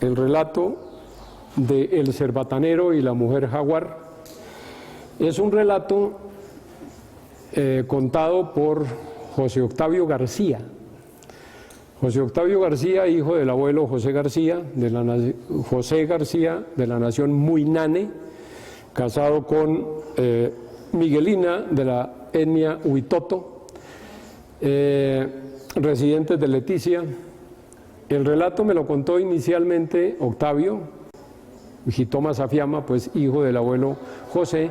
el relato de El cerbatanero y la mujer jaguar. Es un relato contado por José Octavio García. José Octavio García, hijo del abuelo José García, José García de la nación Muinane, casado con Miguelina de la etnia Huitoto, residentes de Leticia. El relato me lo contó inicialmente Octavio, Jitoma Safiama, pues hijo del abuelo José.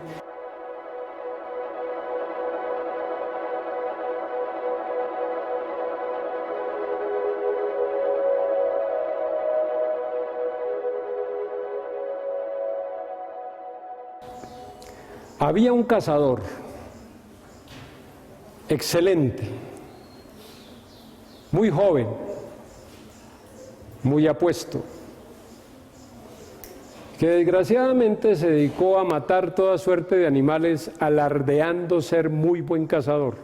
Había un cazador excelente, muy joven, muy apuesto, que desgraciadamente se dedicó a matar toda suerte de animales alardeando ser muy buen cazador,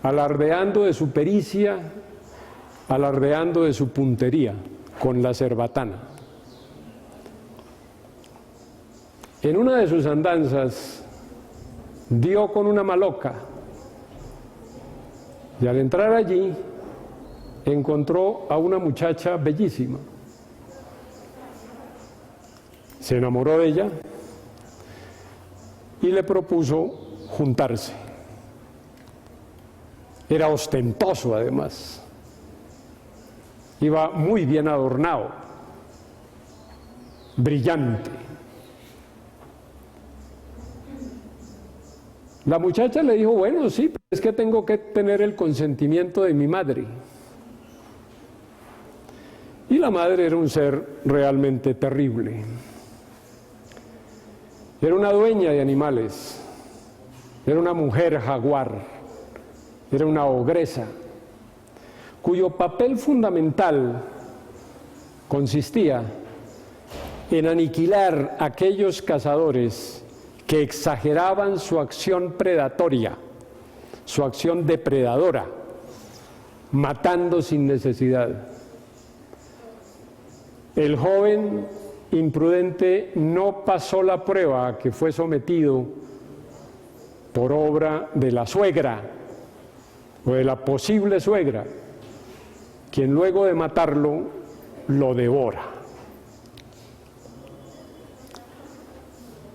alardeando de su pericia, alardeando de su puntería con la cerbatana. En una de sus andanzas dio con una maloca y al entrar allí encontró a una muchacha bellísima. Se enamoró de ella y le propuso juntarse. Era ostentoso además, iba muy bien adornado, brillante. La muchacha le dijo, bueno, sí, pero es que tengo que tener el consentimiento de mi madre. Y la madre era un ser realmente terrible. Era una dueña de animales, era una mujer jaguar, era una ogresa, cuyo papel fundamental consistía en aniquilar a aquellos cazadores que exageraban su acción predatoria, su acción depredadora, matando sin necesidad. El joven imprudente no pasó la prueba a que fue sometido por obra de la suegra o de la posible suegra, quien luego de matarlo lo devora.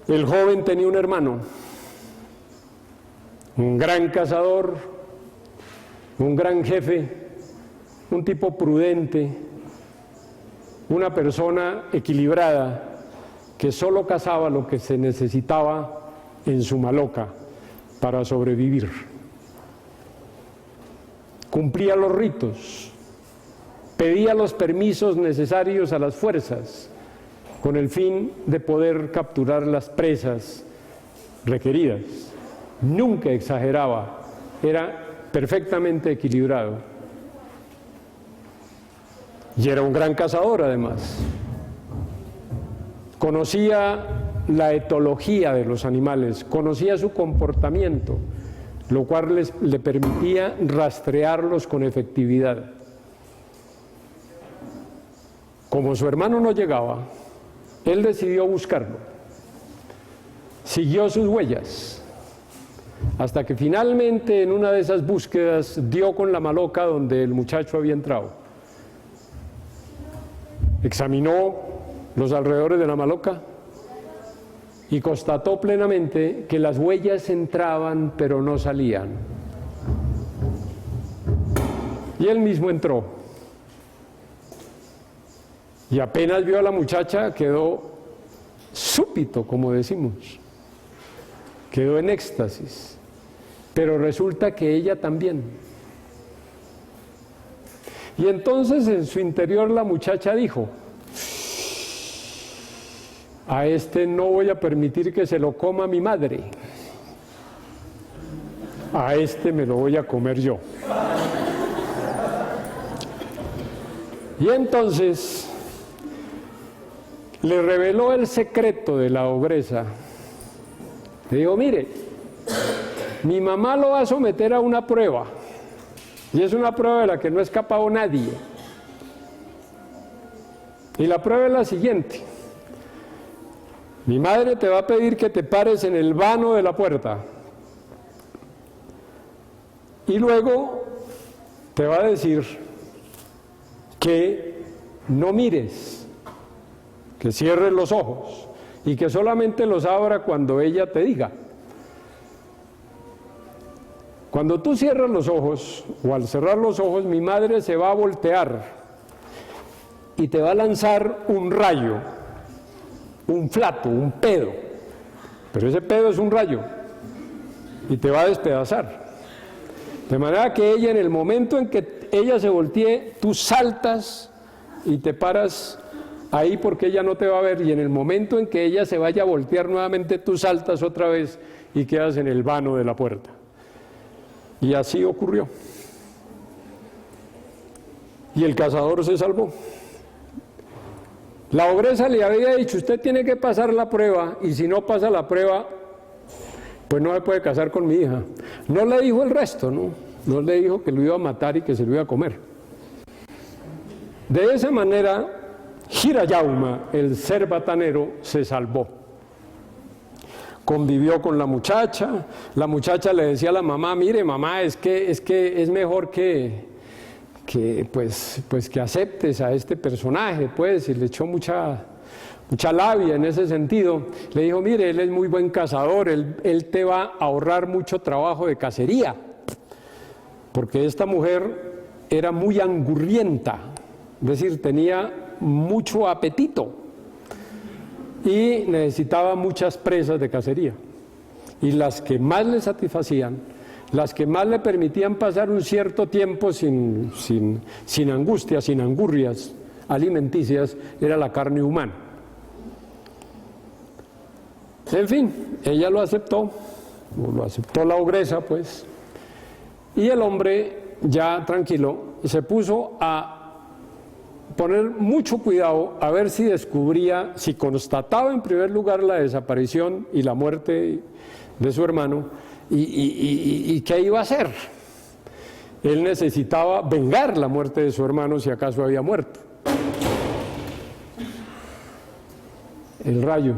El joven tenía un hermano, un gran cazador, un gran jefe, un tipo prudente, una persona equilibrada que solo cazaba lo que se necesitaba en su maloca para sobrevivir. Cumplía los ritos, pedía los permisos necesarios a las fuerzas con el fin de poder capturar las presas requeridas. Nunca exageraba, era perfectamente equilibrado. Y era un gran cazador además. Conocía la etología de los animales, conocía su comportamiento, lo cual le permitía rastrearlos con efectividad. Como su hermano no llegaba, él decidió buscarlo. Siguió sus huellas, hasta que finalmente en una de esas búsquedas dio con la maloca donde el muchacho había entrado. Examinó los alrededores de la maloca y constató plenamente que las huellas entraban pero no salían. Y él mismo entró. Y apenas vio a la muchacha, quedó súbito, como decimos, quedó en éxtasis, pero resulta que ella también. Y entonces en su interior la muchacha dijo, a este no voy a permitir que se lo coma mi madre, a este me lo voy a comer yo. Y entonces le reveló el secreto de la ogresa. Le dijo, mire, mi mamá lo va a someter a una prueba, y es una prueba de la que no ha escapado nadie. Y la prueba es la siguiente. Mi madre te va a pedir que te pares en el vano de la puerta. Y luego te va a decir que no mires, que cierres los ojos y que solamente los abra cuando ella te diga. Cuando tú cierras los ojos, o al cerrar los ojos, mi madre se va a voltear y te va a lanzar un rayo, un flato, un pedo. Pero ese pedo es un rayo y te va a despedazar. De manera que ella, en el momento en que ella se voltee, tú saltas y te paras ahí porque ella no te va a ver, y en el momento en que ella se vaya a voltear nuevamente, tú saltas otra vez y quedas en el vano de la puerta. Y así ocurrió. Y el cazador se salvó. La ogresa le había dicho, usted tiene que pasar la prueba, y si no pasa la prueba, pues no se puede casar con mi hija. No le dijo el resto, ¿no? No le dijo que lo iba a matar y que se lo iba a comer. De esa manera, Hirayauma, el cerbatanero, se salvó. Convivió con la muchacha le decía a la mamá, mire mamá, es que es mejor que aceptes a este personaje, pues, y le echó mucha labia en ese sentido. Le dijo, mire, él es muy buen cazador, él te va a ahorrar mucho trabajo de cacería, porque esta mujer era muy angurrienta, es decir, tenía mucho apetito y necesitaba muchas presas de cacería, y las que más le satisfacían, las que más le permitían pasar un cierto tiempo sin angustia, sin angurrias alimenticias, era la carne humana. En fin, ella lo aceptó la ogresa, pues, y el hombre, ya tranquilo, se puso a poner mucho cuidado a ver si descubría, si constataba en primer lugar la desaparición y la muerte de su hermano, y qué iba a hacer. Él necesitaba vengar la muerte de su hermano si acaso había muerto. El rayo.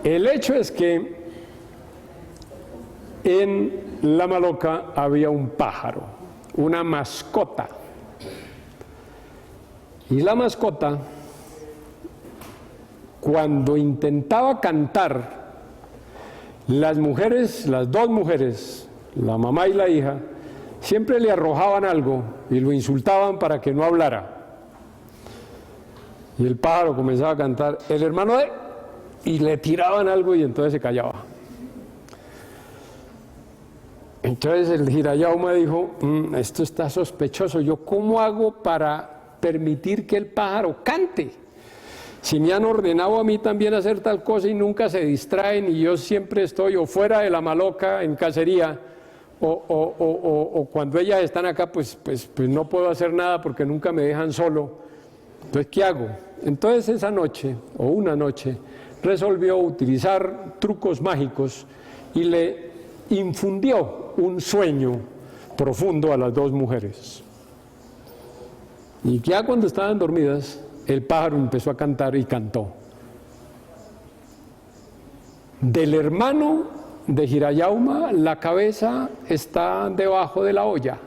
El hecho es que en la Maloca había un pájaro, una mascota. Y la mascota, cuando intentaba cantar, las dos mujeres, la mamá y la hija, siempre le arrojaban algo y lo insultaban para que no hablara. Y el pájaro comenzaba a cantar, el hermano de... y le tiraban algo y entonces se callaba. Entonces el Hirayauma dijo, esto está sospechoso, ¿yo cómo hago para permitir que el pájaro cante? Si me han ordenado a mí también hacer tal cosa y nunca se distraen, y yo siempre estoy o fuera de la Maloca en cacería, o cuando ellas están acá, pues no puedo hacer nada porque nunca me dejan solo. Entonces, ¿qué hago? Entonces esa noche, o una noche, resolvió utilizar trucos mágicos y le infundió un sueño profundo a las dos mujeres. Y ya cuando estaban dormidas, el pájaro empezó a cantar y cantó. Del hermano de Hirayauma, la cabeza está debajo de la olla.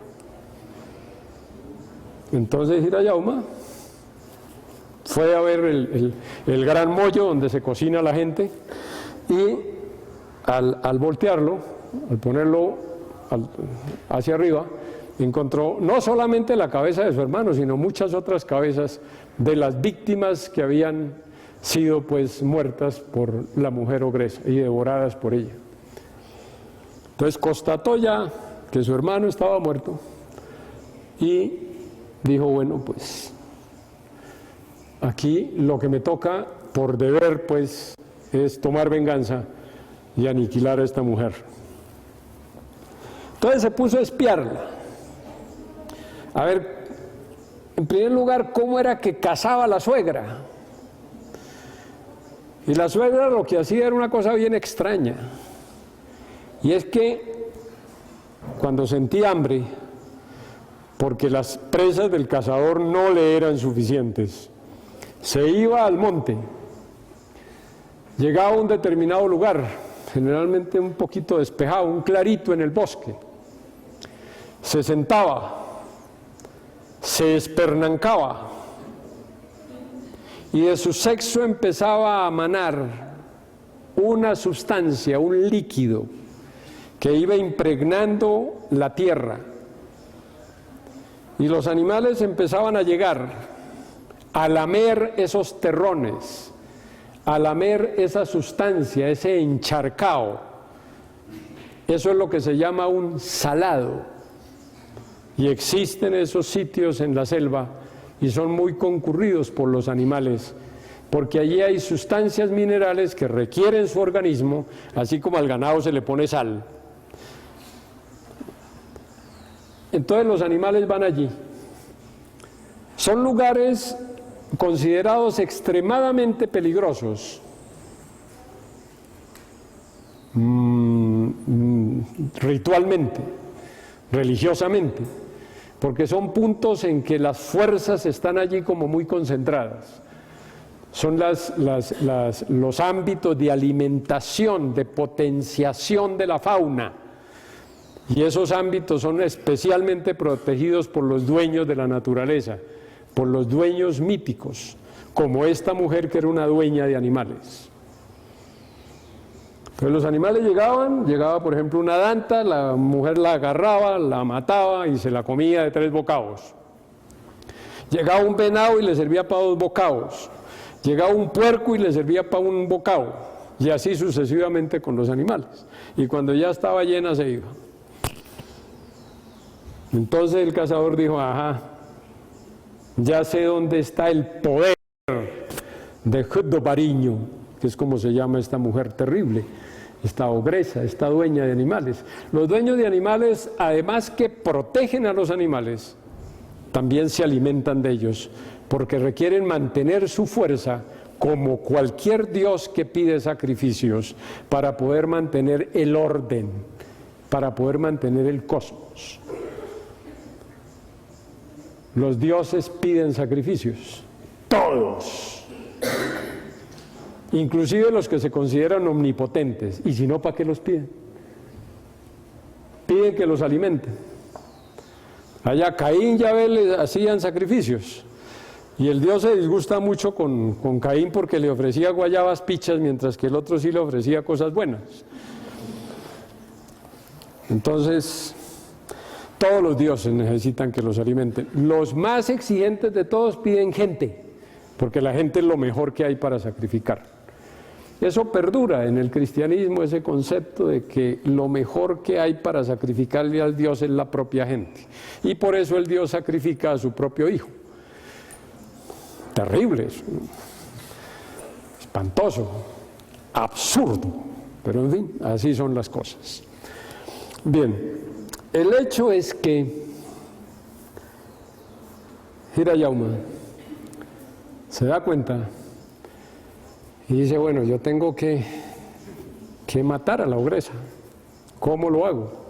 Entonces Hirayauma fue a ver el gran mollo donde se cocina la gente, y al voltearlo, al ponerlo hacia arriba, encontró no solamente la cabeza de su hermano, sino muchas otras cabezas de las víctimas que habían sido pues muertas por la mujer ogresa y devoradas por ella. Entonces constató ya que su hermano estaba muerto y dijo, bueno, pues aquí lo que me toca por deber pues es tomar venganza y aniquilar a esta mujer. Entonces se puso a espiarla, a ver, en primer lugar, cómo era que cazaba la suegra. Y la suegra lo que hacía era una cosa bien extraña, y es que cuando sentía hambre, porque las presas del cazador no le eran suficientes. Se iba al monte, llegaba a un determinado lugar, generalmente un poquito despejado, un clarito en el bosque, se sentaba, se espernancaba y de su sexo empezaba a manar una sustancia, un líquido que iba impregnando la tierra, y los animales empezaban a llegar a lamer esos terrones, a lamer esa sustancia, ese encharcao. Eso es lo que se llama un salado, y existen esos sitios en la selva y son muy concurridos por los animales, porque allí hay sustancias minerales que requieren su organismo, así como al ganado se le pone sal. Entonces los animales van allí. Son lugares considerados extremadamente peligrosos, ritualmente, religiosamente, porque son puntos en que las fuerzas están allí como muy concentradas. Son los ámbitos de alimentación, de potenciación de la fauna, y esos ámbitos son especialmente protegidos por los dueños de la naturaleza, por los dueños míticos, como esta mujer que era una dueña de animales. Entonces los animales llegaba por ejemplo una danta, la mujer la agarraba, la mataba y se la comía de 3 bocados. Llegaba un venado y le servía para 2 bocados. Llegaba un puerco y le servía para 1 bocado, y así sucesivamente con los animales. Y cuando ya estaba llena se iba. Entonces el cazador dijo, ajá, ya sé dónde está el poder de Judobariño, que es como se llama esta mujer terrible, esta ogresa, esta dueña de animales. Los dueños de animales, además que protegen a los animales, también se alimentan de ellos, porque requieren mantener su fuerza como cualquier dios que pide sacrificios para poder mantener el orden, para poder mantener el cosmos. Los dioses piden sacrificios, todos, inclusive los que se consideran omnipotentes, y si no, ¿para qué los piden? Piden que los alimenten. Allá Caín y Abel le hacían sacrificios, y el Dios se disgusta mucho con Caín porque le ofrecía guayabas pichas, mientras que el otro sí le ofrecía cosas buenas. Entonces, todos los dioses necesitan que los alimenten. Los más exigentes de todos piden gente, porque la gente es lo mejor que hay para sacrificar. Eso perdura en el cristianismo, ese concepto de que lo mejor que hay para sacrificarle al Dios es la propia gente. Y por eso el Dios sacrifica a su propio hijo. Terrible eso, espantoso, absurdo, pero en fin, así son las cosas. Bien, el hecho es que Hirayauma se da cuenta y dice, bueno, yo tengo que matar a la ogresa, ¿cómo lo hago?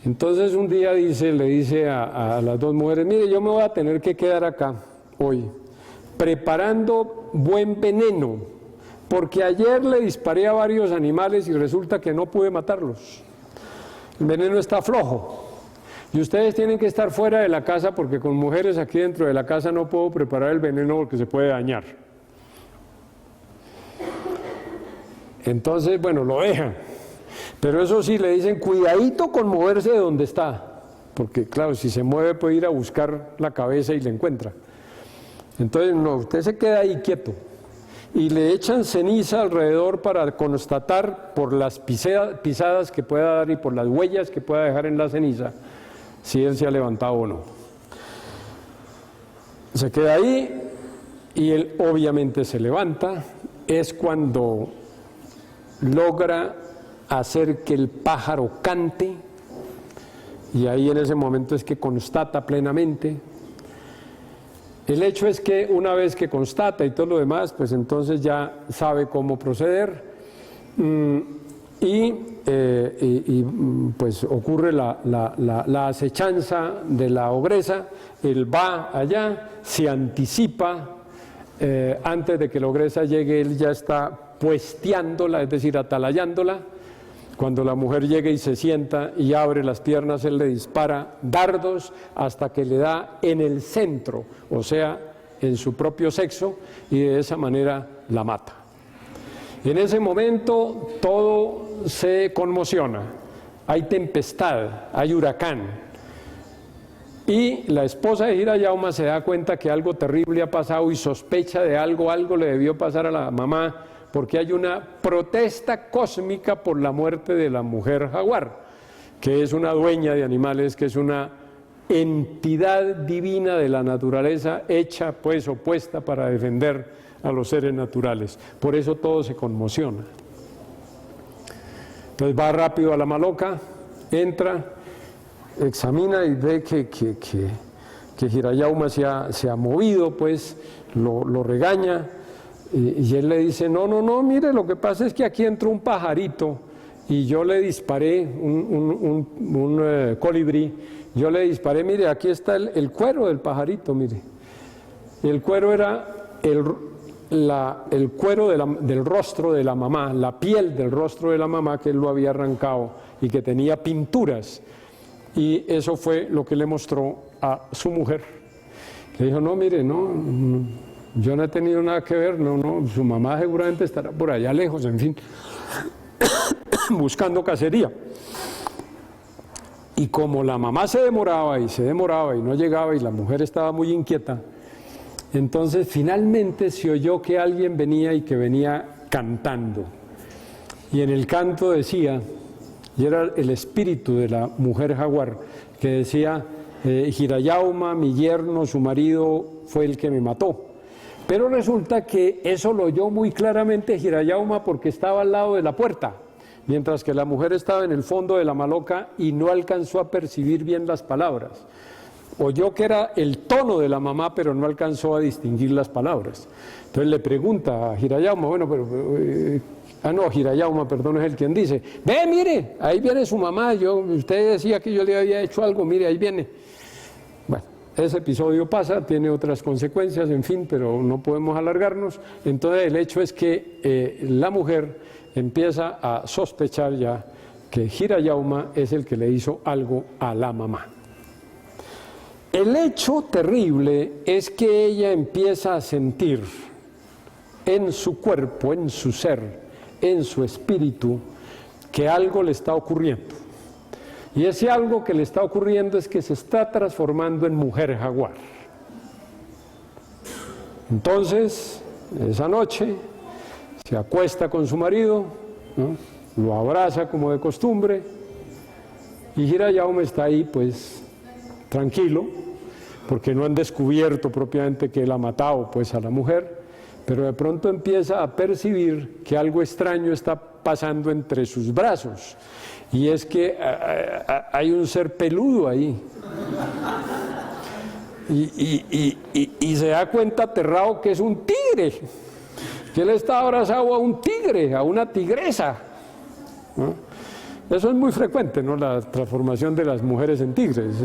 Entonces un día le dice a las 2 mujeres, mire, yo me voy a tener que quedar acá hoy, preparando buen veneno, porque ayer le disparé a varios animales y resulta que no pude matarlos. El veneno está flojo, y ustedes tienen que estar fuera de la casa, porque con mujeres aquí dentro de la casa no puedo preparar el veneno porque se puede dañar. Entonces, bueno, lo dejan. Pero eso sí, le dicen, cuidadito con moverse de donde está, porque claro, si se mueve puede ir a buscar la cabeza y la encuentra. Entonces, no, usted se queda ahí quieto, y le echan ceniza alrededor para constatar por las pisadas que pueda dar y por las huellas que pueda dejar en la ceniza, si él se ha levantado o no. Se queda ahí, y él obviamente se levanta. Es cuando logra hacer que el pájaro cante, y ahí en ese momento es que constata plenamente. El hecho es que una vez que constata y todo lo demás, pues entonces ya sabe cómo proceder. Pues ocurre la acechanza de la ogresa. Él va allá, se anticipa, antes de que la ogresa llegue, él ya está puesteándola, es decir, atalayándola. Cuando la mujer llega y se sienta y abre las piernas, él le dispara dardos hasta que le da en el centro, o sea, en su propio sexo, y de esa manera la mata. En ese momento todo se conmociona, hay tempestad, hay huracán, y la esposa de Hirayauma se da cuenta que algo terrible ha pasado y sospecha de algo le debió pasar a la mamá, porque hay una protesta cósmica por la muerte de la mujer jaguar, que es una dueña de animales, que es una entidad divina de la naturaleza, hecha pues opuesta para defender a los seres naturales. Por eso todo se conmociona. Entonces va rápido a la maloca, entra, examina y ve que Hirayauma se ha movido, pues lo regaña. Y él le dice, no, mire, lo que pasa es que aquí entró un pajarito y yo le disparé, un colibrí, yo le disparé, mire, aquí está el cuero del pajarito, mire. El cuero era el cuero del rostro de la mamá, la piel del rostro de la mamá que él lo había arrancado y que tenía pinturas. Y eso fue lo que le mostró a su mujer. Le dijo, no, mire, no, yo no he tenido nada que ver, no, su mamá seguramente estará por allá lejos, en fin, buscando cacería. Y como la mamá se demoraba y no llegaba y la mujer estaba muy inquieta, entonces finalmente se oyó que alguien venía y que venía cantando. Y en el canto decía, y era el espíritu de la mujer jaguar, que decía, Hirayauma, mi yerno, su marido, fue el que me mató. Pero resulta que eso lo oyó muy claramente Hirayauma porque estaba al lado de la puerta, mientras que la mujer estaba en el fondo de la maloca y no alcanzó a percibir bien las palabras. Oyó que era el tono de la mamá, pero no alcanzó a distinguir las palabras. Entonces le pregunta a Hirayauma, Hirayauma, perdón, es el quien dice, ve, mire, ahí viene su mamá, usted decía que yo le había hecho algo, mire, ahí viene. Bueno, ese episodio pasa, tiene otras consecuencias, en fin, pero no podemos alargarnos. Entonces el hecho es que la mujer empieza a sospechar ya que Hirayauma es el que le hizo algo a la mamá. El hecho terrible es que ella empieza a sentir en su cuerpo, en su ser, en su espíritu, que algo le está ocurriendo. Y ese algo que le está ocurriendo es que se está transformando en mujer jaguar. Entonces, esa noche, se acuesta con su marido, ¿no? Lo abraza como de costumbre, y Hirayauma está ahí, pues, tranquilo, porque no han descubierto propiamente que él ha matado, pues, a la mujer, pero de pronto empieza a percibir que algo extraño está pasando entre sus brazos, y es que hay un ser peludo ahí, y se da cuenta aterrado que es un tigre, que él está abrazado a un tigre, a una tigresa, ¿no? Eso es muy frecuente, ¿no? La transformación de las mujeres en tigres,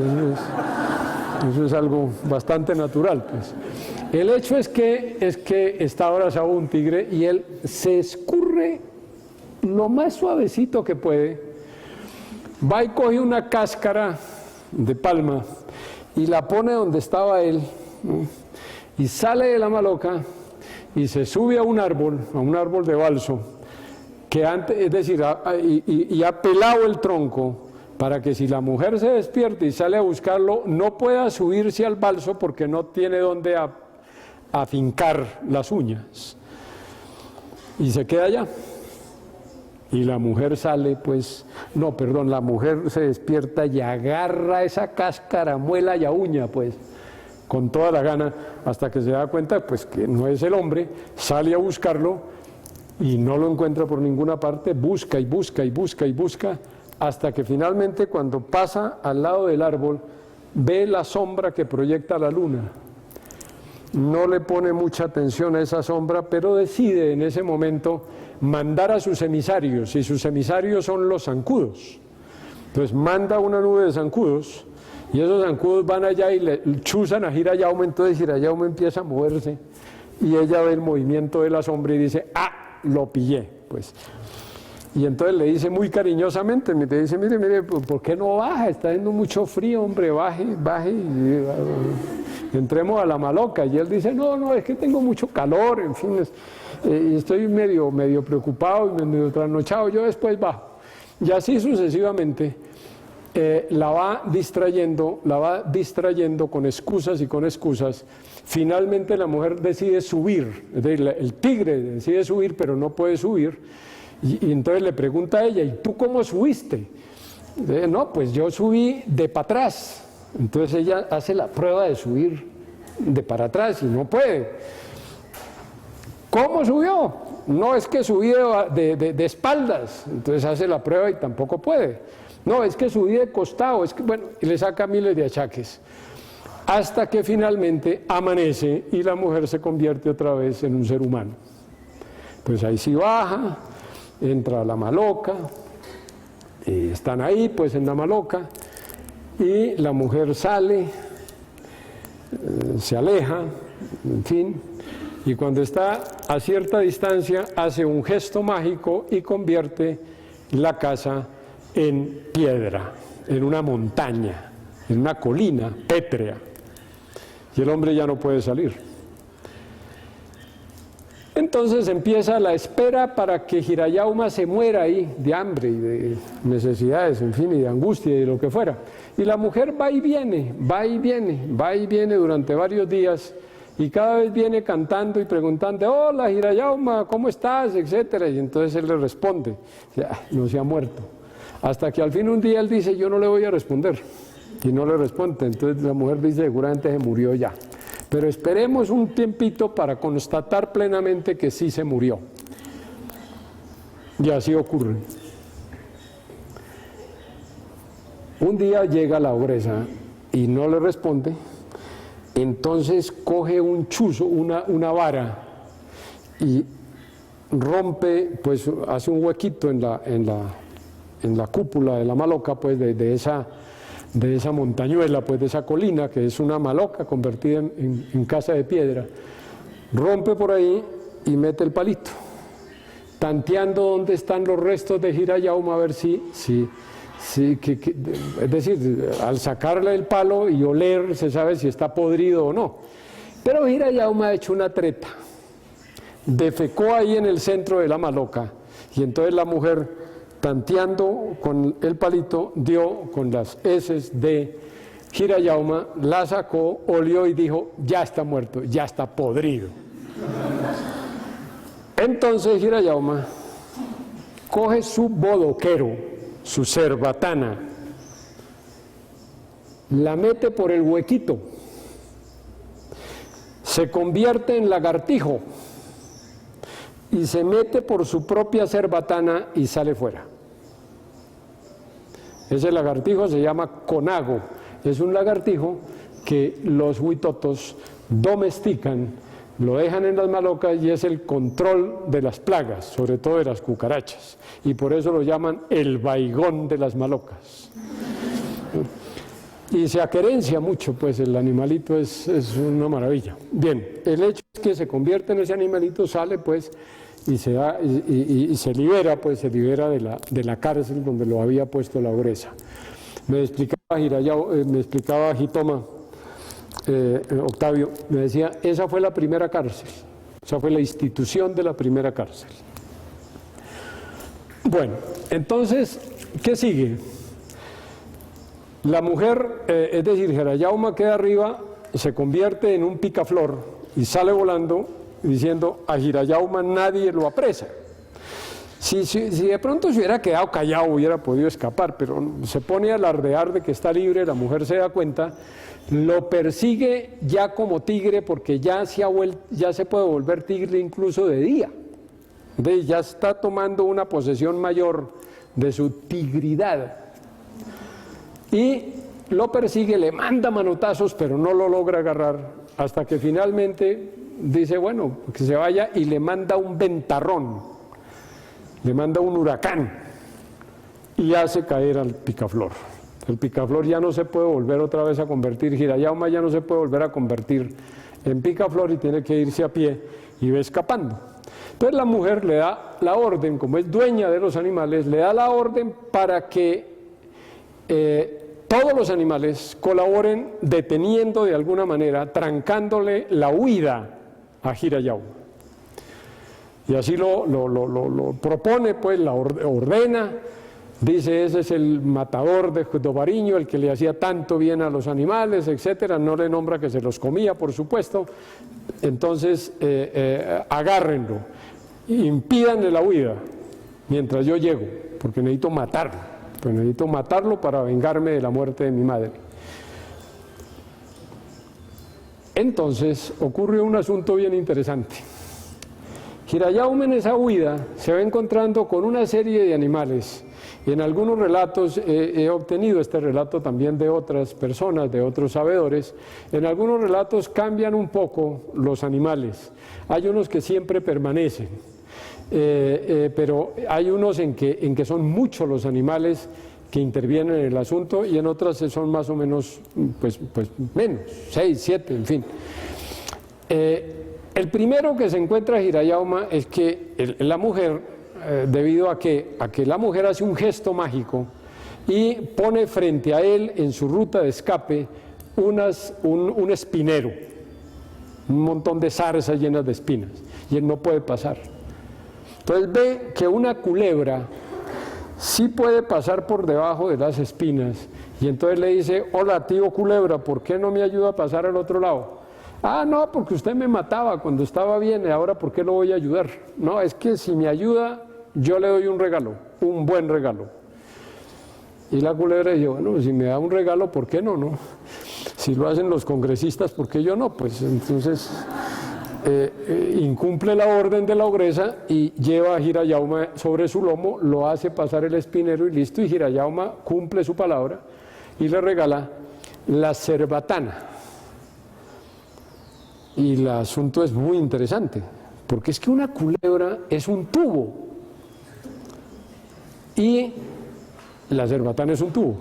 eso es algo bastante natural, pues. El hecho es que está abrazado a un tigre y él se escurre lo más suavecito que puede, va y coge una cáscara de palma y la pone donde estaba él, ¿no? Y sale de la maloca y se sube a un árbol de balso, que antes, es decir, y ha pelado el tronco para que si la mujer se despierta y sale a buscarlo, no pueda subirse al balso porque no tiene dónde afincar las uñas. Y se queda allá. Y la mujer sale, pues, la mujer se despierta y agarra esa cáscara, muela y a uña, pues, con toda la gana, hasta que se da cuenta, pues, que no es el hombre, sale a buscarlo y no lo encuentra por ninguna parte, busca y busca y busca y busca, hasta que finalmente cuando pasa al lado del árbol, ve la sombra que proyecta la luna. No le pone mucha atención a esa sombra, pero decide en ese momento mandar a sus emisarios, y sus emisarios son los zancudos. Entonces manda una nube de zancudos, y esos zancudos van allá y le chuzan a Hirayauma, entonces Hirayauma empieza a moverse, y ella ve el movimiento de la sombra y dice, ¡ah, lo pillé! Pues. Y entonces le dice muy cariñosamente, le dice, mire, ¿por qué no baja? Está haciendo mucho frío, hombre, baje, y entremos a la maloca. Y él dice, no, es que tengo mucho calor, en fin, y estoy medio preocupado y medio trasnochado, yo después bajo. Y así sucesivamente la va distrayendo con excusas y con excusas. Finalmente la mujer decide subir, es decir, el tigre decide subir, pero no puede subir. Y entonces le pregunta a ella, ¿y tú cómo subiste? No, pues yo subí de para atrás. Entonces ella hace la prueba de subir de para atrás y no puede. ¿Cómo subió? No, es que subí de espaldas. Entonces hace la prueba y tampoco puede. No, es que subí de costado. Es que, bueno, y le saca miles de achaques. Hasta que finalmente amanece y la mujer se convierte otra vez en un ser humano. Pues ahí sí baja, entra a la maloca, están ahí pues en la maloca, y la mujer sale, se aleja, en fin, y cuando está a cierta distancia hace un gesto mágico y convierte la casa en piedra, en una montaña, en una colina pétrea, y el hombre ya no puede salir. Entonces empieza la espera para que Hirayauma se muera ahí de hambre y de necesidades, en fin, y de angustia y de lo que fuera. Y la mujer va y viene durante varios días, y cada vez viene cantando y preguntando, hola Hirayauma, ¿cómo estás?, etcétera. Y entonces él le responde, no se ha muerto. Hasta que al fin un día él dice, yo no le voy a responder, y no le responde. Entonces la mujer dice, seguramente se murió ya. Pero esperemos un tiempito para constatar plenamente que sí se murió. Y así ocurre. Un día llega la ogresa y no le responde, entonces coge un chuzo, una vara, y rompe, pues hace un huequito en la cúpula de la maloca, pues de esa montañuela, pues de esa colina, que es una maloca convertida en casa de piedra. Rompe por ahí y mete el palito, tanteando dónde están los restos de Hirayauma, a ver es decir, al sacarle el palo y oler se sabe si está podrido o no. Pero Hirayauma ha hecho una treta, defecó ahí en el centro de la maloca, y entonces la mujer, tanteando con el palito, dio con las heces de Hirayauma, la sacó, olió y dijo, ya está muerto, ya está podrido. Entonces Hirayauma coge su bodoquero, su cerbatana, la mete por el huequito, se convierte en lagartijo y se mete por su propia cerbatana y sale fuera. Ese lagartijo se llama conago, es un lagartijo que los huitotos domestican, lo dejan en las malocas y es el control de las plagas, sobre todo de las cucarachas, y por eso lo llaman el baigón de las malocas. Y se aquerencia mucho, pues el animalito es una maravilla. Bien, el hecho es que se convierte en ese animalito, sale pues y se libera, pues se libera de la cárcel donde lo había puesto la ogresa. Me explicaba Hitoma, Octavio, me decía, esa fue la primera cárcel, esa fue la institución de la primera cárcel. Bueno, entonces, ¿qué sigue? La mujer, es decir, Hirayauma queda arriba, se convierte en un picaflor y sale volando diciendo, a Hirayauma nadie lo apresa. Si de pronto se hubiera quedado callado hubiera podido escapar, pero se pone a alardear de que está libre, la mujer se da cuenta, lo persigue ya como tigre porque ya se puede volver tigre incluso de día. Entonces ya está tomando una posesión mayor de su tigridad. Y lo persigue, le manda manotazos, pero no lo logra agarrar, hasta que finalmente dice, bueno, que se vaya, y le manda un ventarrón. le manda un huracán y hace caer al picaflor. El picaflor ya no se puede volver otra vez a convertir, Hirayauma ya no se puede volver a convertir en picaflor y tiene que irse a pie y va escapando. Entonces la mujer le da la orden, como es dueña de los animales, le da la orden para que todos los animales colaboren deteniendo de alguna manera, trancándole la huida a Hirayauma. Y así lo propone, pues la ordena, dice, ese es el matador de Judobariño, el que le hacía tanto bien a los animales, etcétera. No le nombra que se los comía, por supuesto. Entonces, agárrenlo, impídanle la huida mientras yo llego, porque necesito matarlo. Pues necesito matarlo para vengarme de la muerte de mi madre. Entonces ocurre un asunto bien interesante. Hirayauma en esa huida se va encontrando con una serie de animales. En algunos relatos, he obtenido este relato también de otras personas, de otros sabedores, en algunos relatos cambian un poco los animales. Hay unos que siempre permanecen. Pero hay unos en que son muchos los animales que intervienen en el asunto y en otras son más o menos pues menos, 6, 7, en fin. El primero que se encuentra Hirayauma es que la mujer, debido a que la mujer hace un gesto mágico y pone frente a él en su ruta de escape un espinero, un montón de zarzas llenas de espinas, y él no puede pasar. Entonces ve que una culebra sí puede pasar por debajo de las espinas y entonces le dice, hola tío culebra, ¿por qué no me ayuda a pasar al otro lado? Ah, no, porque usted me mataba cuando estaba bien y ahora ¿por qué lo voy a ayudar? No, es que si me ayuda yo le doy un regalo, un buen regalo. Y la culebra dijo, bueno, si me da un regalo, ¿por qué no? Si lo hacen los congresistas, ¿por qué yo no? Pues entonces... incumple la orden de la ogresa y lleva a Hirayauma sobre su lomo, lo hace pasar el espinero y listo, y Hirayauma cumple su palabra y le regala la cerbatana. Y el asunto es muy interesante, porque es que una culebra es un tubo y la cerbatana es un tubo.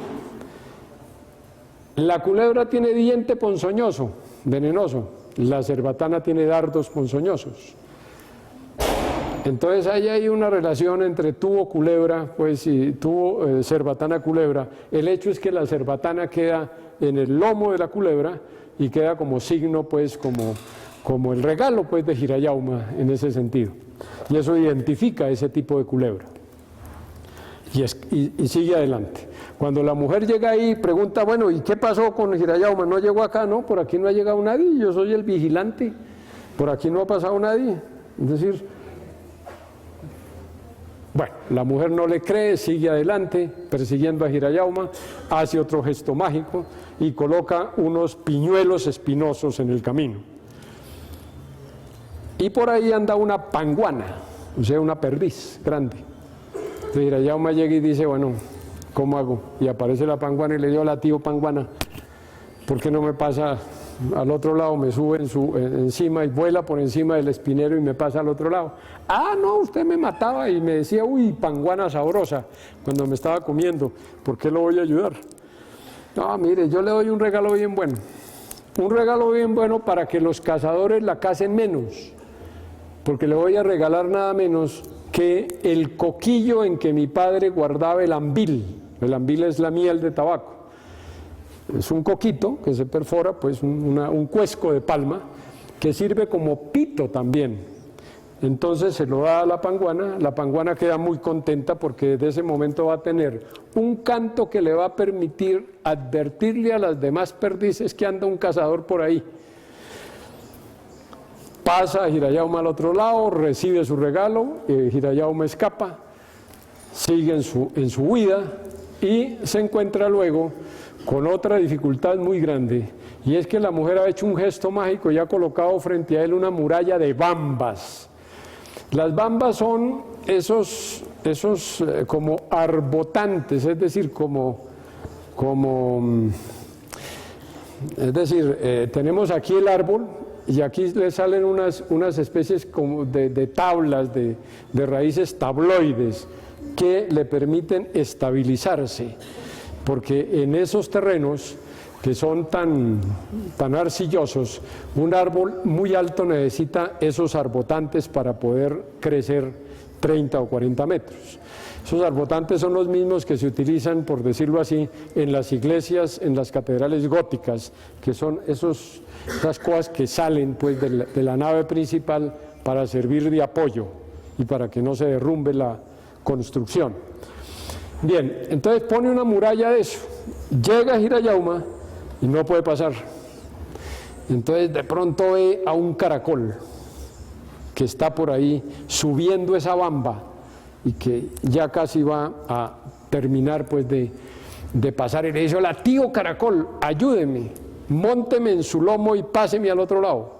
La culebra tiene diente ponzoñoso, venenoso. La cerbatana tiene dardos ponzoñosos. Entonces ahí hay una relación entre tubo culebra, pues, y tubo cerbatana culebra. El hecho es que la cerbatana queda en el lomo de la culebra y queda como signo, pues, como el regalo, pues, de Hirayauma en ese sentido. Y eso identifica ese tipo de culebra. Y sigue adelante. Cuando la mujer llega ahí, pregunta, bueno, ¿y qué pasó con Hirayauma? ¿No llegó acá? No, por aquí no ha llegado nadie, yo soy el vigilante, por aquí no ha pasado nadie. Es decir, bueno, la mujer no le cree, sigue adelante, persiguiendo a Hirayauma, hace otro gesto mágico y coloca unos piñuelos espinosos en el camino. Y por ahí anda una panguana, o sea, una perdiz grande. Entonces Hirayauma llega y dice, bueno, ¿cómo hago? Y aparece la panguana y le digo, hola tío panguana, ¿por qué no me pasa al otro lado? Me sube encima y vuela por encima del espinero y me pasa al otro lado. Ah, no, usted me mataba y me decía, uy, panguana sabrosa, cuando me estaba comiendo, ¿por qué lo voy a ayudar? No, mire, yo le doy un regalo bien bueno. Un regalo bien bueno para que los cazadores la cacen menos, porque le voy a regalar nada menos que el coquillo en que mi padre guardaba el ambil. El ambil es la miel de tabaco. Es un coquito que se perfora, pues un cuesco de palma, que sirve como pito también. Entonces se lo da a la panguana queda muy contenta porque desde ese momento va a tener un canto que le va a permitir advertirle a las demás perdices que anda un cazador por ahí. Pasa a Hirayauma al otro lado, recibe su regalo, Hirayauma escapa, sigue en su huida y se encuentra luego con otra dificultad muy grande, y es que la mujer ha hecho un gesto mágico y ha colocado frente a él una muralla de bambas. Las bambas son esos como arbotantes, es decir, tenemos aquí el árbol y aquí le salen unas especies como de tablas, de raíces tabloides, que le permiten estabilizarse, porque en esos terrenos que son tan arcillosos, un árbol muy alto necesita esos arbotantes para poder crecer 30 o 40 metros. Esos arbotantes son los mismos que se utilizan, por decirlo así, en las iglesias, en las catedrales góticas, que son esas cosas que salen pues, de la nave principal para servir de apoyo y para que no se derrumbe la construcción. Bien, entonces pone una muralla de eso. Llega Hirayauma y no puede pasar. Entonces de pronto ve a un caracol que está por ahí subiendo esa bamba y que ya casi va a terminar pues de pasar, y le dice: hola, tío caracol, ayúdeme, mónteme en su lomo y páseme al otro lado.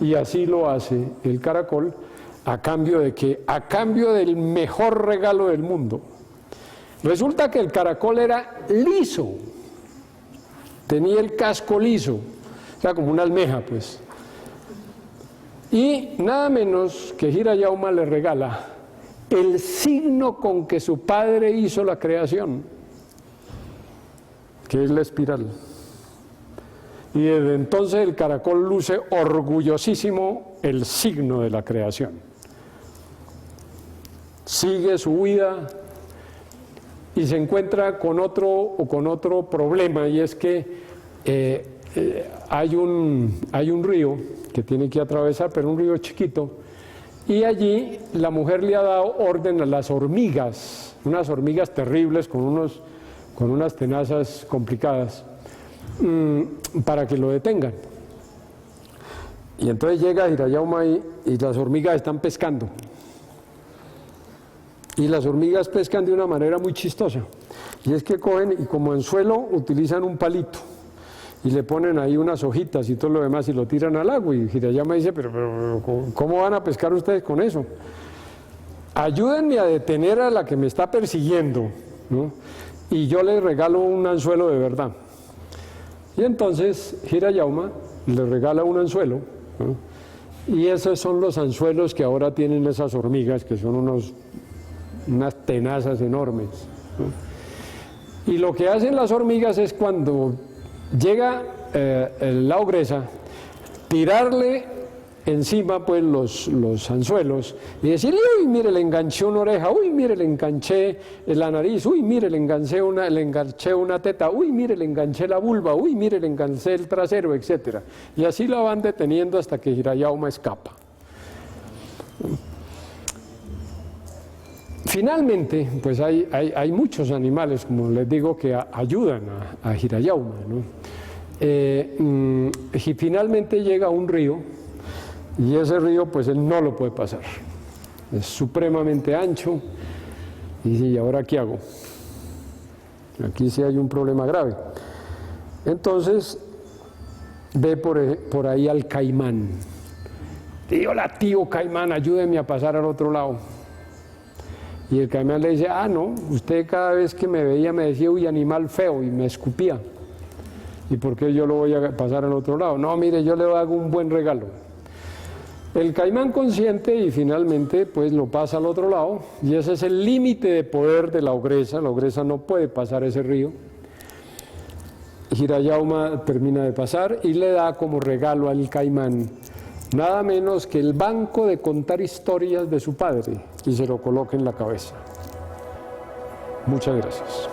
Y así lo hace el caracol, a cambio de que, a cambio del mejor regalo del mundo. Resulta que el caracol era liso, tenía el casco liso, o sea, como una almeja pues. Y nada menos que Hirayauma le regala el signo con que su padre hizo la creación, que es la espiral. Y desde entonces el caracol luce orgullosísimo el signo de la creación. Sigue su vida y se encuentra con otro problema, y es que hay un río que tiene que atravesar, pero un río chiquito, y allí la mujer le ha dado orden a las hormigas, unas hormigas terribles con unas tenazas complicadas, para que lo detengan. Y entonces llega Hirayauma y las hormigas están pescando. Y las hormigas pescan de una manera muy chistosa. Y es que cogen y como anzuelo utilizan un palito y le ponen ahí unas hojitas y todo lo demás y lo tiran al agua. Y Hirayauma dice: pero ¿cómo van a pescar ustedes con eso? Ayúdenme a detener a la que me está persiguiendo, ¿no? Y yo les regalo un anzuelo de verdad. Y entonces Hirayauma le regala un anzuelo, ¿no? Y esos son los anzuelos que ahora tienen esas hormigas, que son unas tenazas enormes, ¿no? Y lo que hacen las hormigas es, cuando llega la ogresa, tirarle encima pues los anzuelos y decir: uy, mire, le enganché una oreja, uy, mire, le enganché la nariz, uy, mire, le enganché una teta, uy, mire, le enganché la vulva, uy, mire, le enganché el trasero, etcétera. Y así la van deteniendo hasta que Hirayauma escapa. Finalmente, pues hay muchos animales, como les digo, que ayudan a Hirayauma, ¿no? Y finalmente llega a un río, y ese río pues él no lo puede pasar, es supremamente ancho, y dice: ¿y ahora qué hago? Aquí sí hay un problema grave. Entonces ve por ahí al caimán. Hola, tío caimán, ayúdeme a pasar al otro lado. Y el caimán le dice: no, usted cada vez que me veía me decía: uy, animal feo, y me escupía. ¿Y por qué yo lo voy a pasar al otro lado? No, mire, yo le hago un buen regalo. El caimán consiente y finalmente pues lo pasa al otro lado, y ese es el límite de poder de la ogresa. La ogresa no puede pasar ese río. Hirayauma termina de pasar y le da como regalo al caimán nada menos que el banco de contar historias de su padre, y se lo coloca en la cabeza. Muchas gracias.